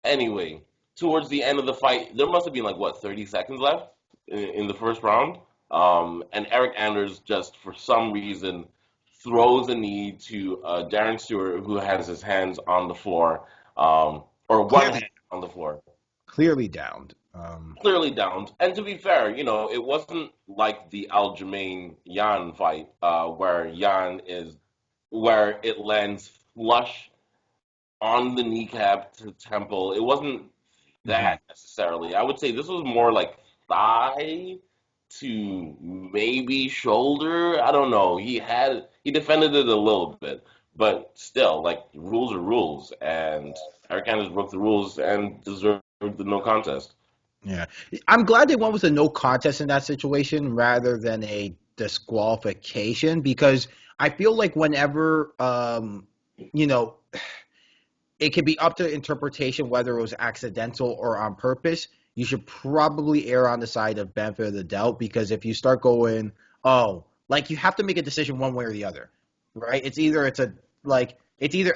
Anyway, towards the end of the fight, there must have been like what 30 seconds left in the first round. And Eric Anders just for some reason throws a knee to Darren Stewart, who has his hands on the floor, or one Clearly, hand on the floor, clearly downed. clearly downed. And to be fair, it wasn't like the Aljamain Yan fight, where it lands flush on the kneecap to the temple. It wasn't Mhm. that necessarily. I would say this was more like thigh to maybe shoulder. I don't know. He defended it a little bit, but still, like rules are rules, and Eric Anders broke the rules and deserved the no contest. Yeah, I'm glad they went with a no contest in that situation rather than a disqualification because I feel like whenever you know it can be up to interpretation whether it was accidental or on purpose. You should probably err on the side of benefit of the doubt because if you start going, oh, like you have to make a decision one way or the other, right? It's either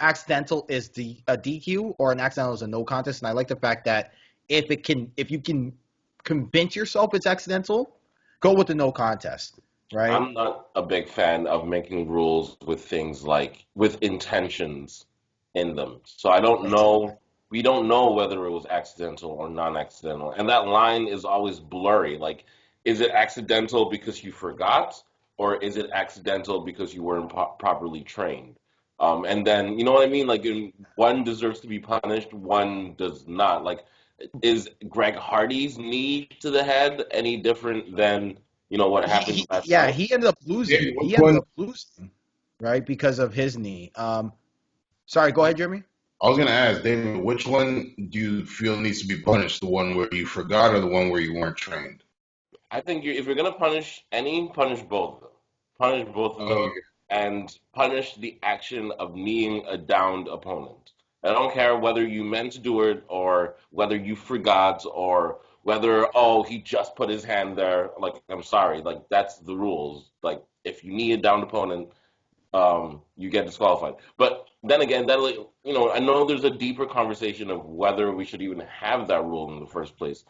accidental is a DQ or an accidental is a no contest. And I like the fact that if you can convince yourself it's accidental, go with the no contest, right? I'm not a big fan of making rules with things like with intentions in them. So I don't know. We don't know whether it was accidental or non-accidental, and that line is always blurry. Like, is it accidental because you forgot, or is it accidental because you weren't properly trained? And then you know what I mean. Like, one deserves to be punished, one does not. Like, is Greg Hardy's knee to the head any different than what happened last Yeah, night? he ended up Yeah, losing. which He ended one? up losing, right, because of his knee. Sorry, go ahead, Jeremy. I was gonna ask David, which one do you feel needs to be punished? The one where you forgot or the one where you weren't trained? I think if you're gonna punish any, punish both of them. Punish both of Oh, them and punish the action of kneeing a downed opponent. I don't care whether you meant to do it or whether you forgot or whether he just put his hand there. Like I'm sorry, like that's the rules. Like if you knee a downed opponent, you get disqualified. But then again, I know there's a deeper conversation of whether we should even have that rule in the first place.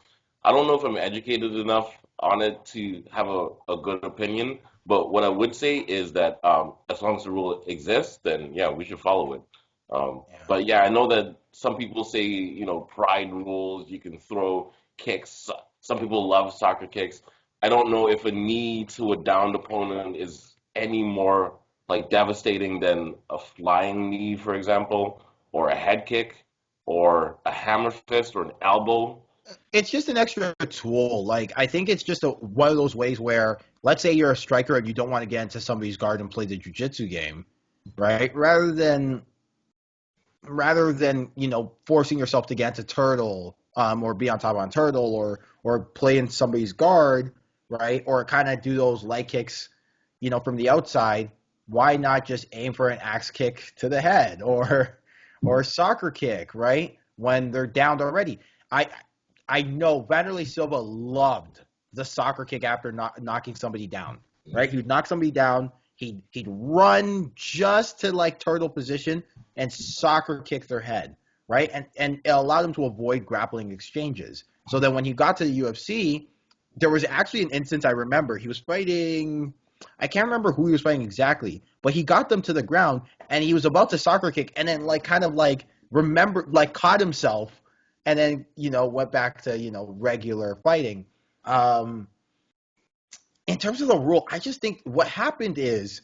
I don't know if I'm educated enough on it to have a good opinion, but what I would say is that as long as the rule exists, then yeah, we should follow it. Yeah. But yeah, I know that some people say, pride rules, you can throw kicks. Some people love soccer kicks. I don't know if a knee to a downed opponent is any more like devastating than a flying knee, for example, or a head kick, or a hammer fist, or an elbow. It's just an extra tool. Like I think it's just one of those ways where, let's say you're a striker and you don't want to get into somebody's guard and play the jujitsu game, right? Rather than forcing yourself to get into turtle, or be on top on turtle, or play in somebody's guard, right? Or kind of do those leg kicks, from the outside. Why not just aim for an axe kick to the head or a soccer kick, right? When they're downed already. I I know Vanderlei Silva loved the soccer kick after knocking somebody down, right? He would knock somebody down. He'd run just to like turtle position and soccer kick their head, right? And it allowed him to avoid grappling exchanges. So then when he got to the UFC, there was actually an instance I remember. He was fighting. I can't remember who he was fighting exactly, but he got them to the ground and he was about to soccer kick and then like kind of like remembered like caught himself and then went back to regular fighting. Um, in terms of the rule, I just think what happened is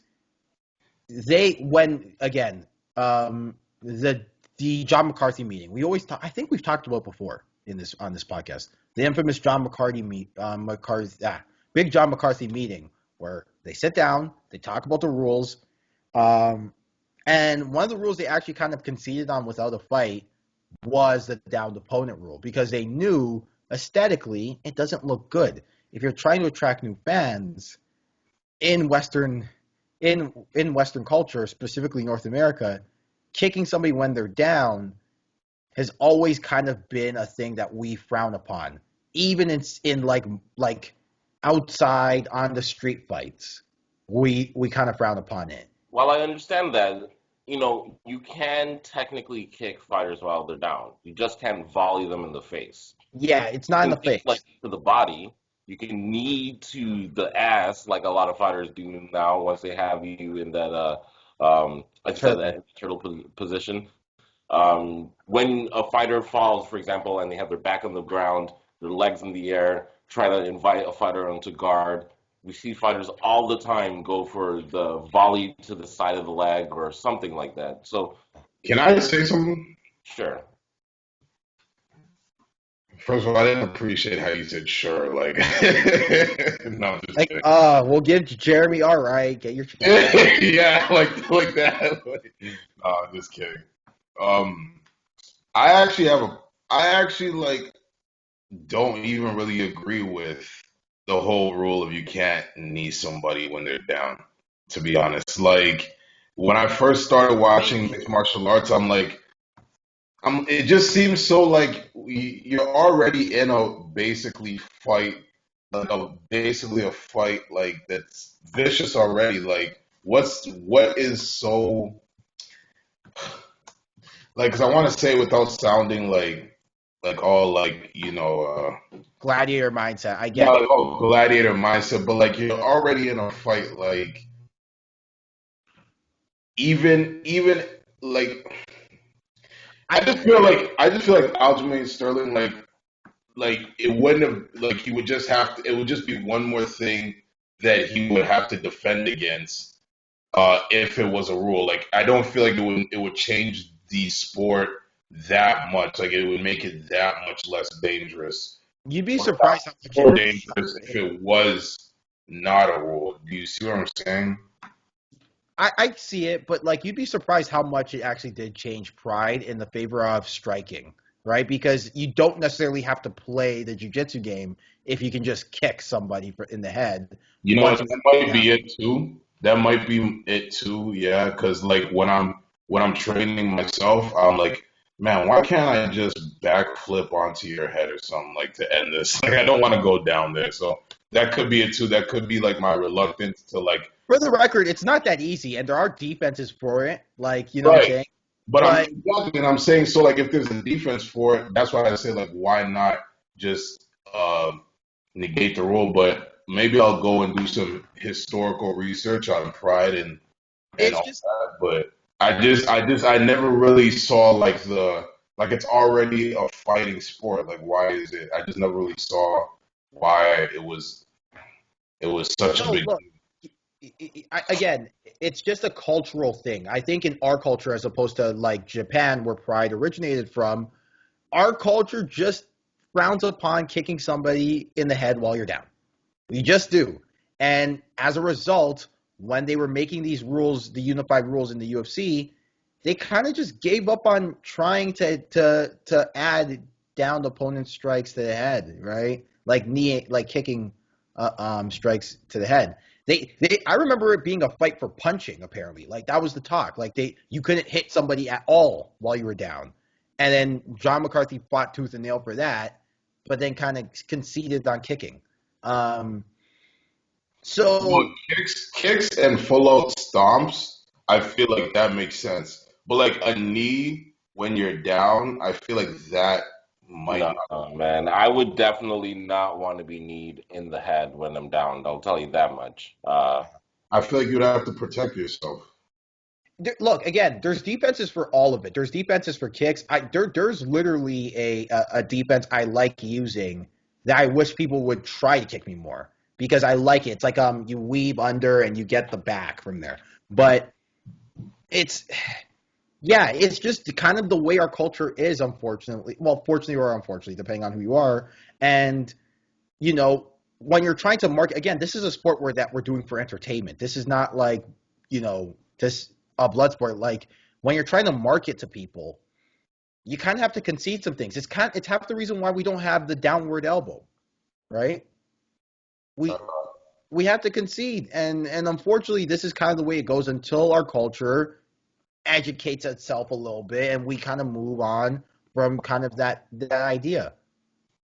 they when again the John McCarthy meeting. We always talk, I think we've talked about before in this on this podcast the infamous John McCarthy big John McCarthy meeting where they sit down, they talk about the rules, um, and one of the rules they actually kind of conceded on without a fight was the downed opponent rule because they knew aesthetically it doesn't look good if you're trying to attract new fans in Western culture, specifically North America. Kicking somebody when they're down has always kind of been a thing that we frown upon, even in like outside on the street fights. We kind of frown upon it. While I understand that, you can technically kick fighters while they're down. You just can't volley them in the face. Yeah, it's not in You the can kick like face. to the body. You can knee to the ass like a lot of fighters do now once they have you in that like I said, Turtle. that turtle position. When a fighter falls, for example, and they have their back on the ground, their legs in the air, try to invite a fighter onto guard. We see fighters all the time go for the volley to the side of the leg or something like that. So Can I say something? sure. First of all, I didn't appreciate how you said sure. Like, no, I'm just Like, kidding. we'll give Jeremy. All right, get your chicken out. Yeah, like that. Like, no, I'm just kidding. Um, I actually have a. I actually like don't even really agree with the whole rule of you can't knee somebody when they're down. To be honest, like when I first started watching Maybe. mixed martial arts, I'm like, it just seems so like you're already in a basically fight, like basically a fight like that's vicious already. Like, what is so like? Because I want to say without sounding like all like Gladiator mindset. I not get like it. oh gladiator mindset, but like you're already in a fight. Like even like I I just feel like Aljamain Sterling like it wouldn't have like he would just have to it would just be one more thing that he would have to defend against if it was a rule. Like I don't feel like it would change the sport that much. Like it would make it that much less dangerous You'd be or that surprised how much much more it. dangerous if it was not a rule. Do you see what I'm saying? I see it, but like you'd be surprised how much it actually did change Pride in the favor of striking, right? Because you don't necessarily have to play the jujitsu game if you can just kick somebody in the head You know, once you that might down. be it too. That might be it too. Yeah, because like when I'm training myself, I'm like, man, why can't I just backflip onto your head or something like to end this? Like, I don't want to go down there. So that could be it too. That could be like my reluctance to like, For the record, it's not that easy, and there are defenses for it. Like you know what I'm right. saying, But I'm but exactly, and I'm saying so like if there's a defense for it, that's why I say like why not just negate the rule? But maybe I'll go and do some historical research on Pride and it's all just that. But I never really saw like like it's already a fighting sport. Like why is it? I just never really saw why it was such a no big look. Again, it's just a cultural thing. I think in our culture, as opposed to like Japan, where Pride originated from, our culture just frowns upon kicking somebody in the head while you're down. We just do. And as a result, when they were making these rules, the unified rules in the UFC, they kind of just gave up on trying to add downed opponent strikes to the head, right? Like knee, like kicking strikes to the head. I remember it being a fight for punching. Apparently, like that was the talk. Like you couldn't hit somebody at all while you were down, and then John McCarthy fought tooth and nail for that, but then kind of conceded on kicking. Um, well, so kicks and full out stomps. I feel like that makes sense. But like a knee when you're down, I feel like that might No, not. man. I would definitely not want to be kneed in the head when I'm down. I'll tell you that much. I feel like you'd have to protect yourself. look again. There's defenses for all of it. There's defenses for kicks. There's literally a defense I like using that I wish people would try to kick me more because I like it. It's like you weave under and you get the back from there. But it's yeah, it's just kind of the way our culture is, unfortunately. Well, fortunately or unfortunately, depending on who you are. And you know, when you're trying to market, again, this is a sport where that we're doing for entertainment. This is not like, this a blood sport. Like when you're trying to market to people, you kind of have to concede some things. It's half the reason why we don't have the downward elbow, right? We we have to concede, and unfortunately, this is kind of the way it goes until our culture educates itself a little bit, and we kind of move on from kind of that idea.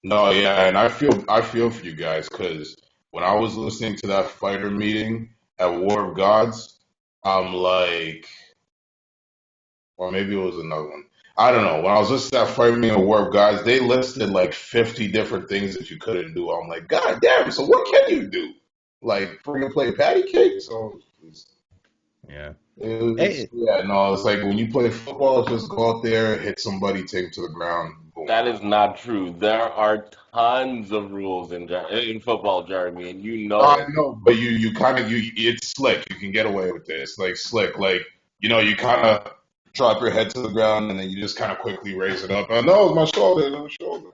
No, yeah, and I feel for you guys because when I was listening to that fighter meeting at War of Gods, I'm like, or maybe it was another one. I don't know. When I was listening to that Fight Me or Warp guys, they listed like 50 different things that you couldn't do. I'm like, God damn! So what can you do? Like freaking play patty cake? So Yeah. it's Hey, yeah, no. It's like when you play football, just go out there, hit somebody, take them to the ground, boom. That is not true. There are tons of rules in football, Jeremy, and you know I it. know, but you kind of it's slick. You can get away with it. It's like slick. Like you kind of drop your head to the ground and then you just kind of quickly raise it up. No, it's my shoulder, it's my shoulder.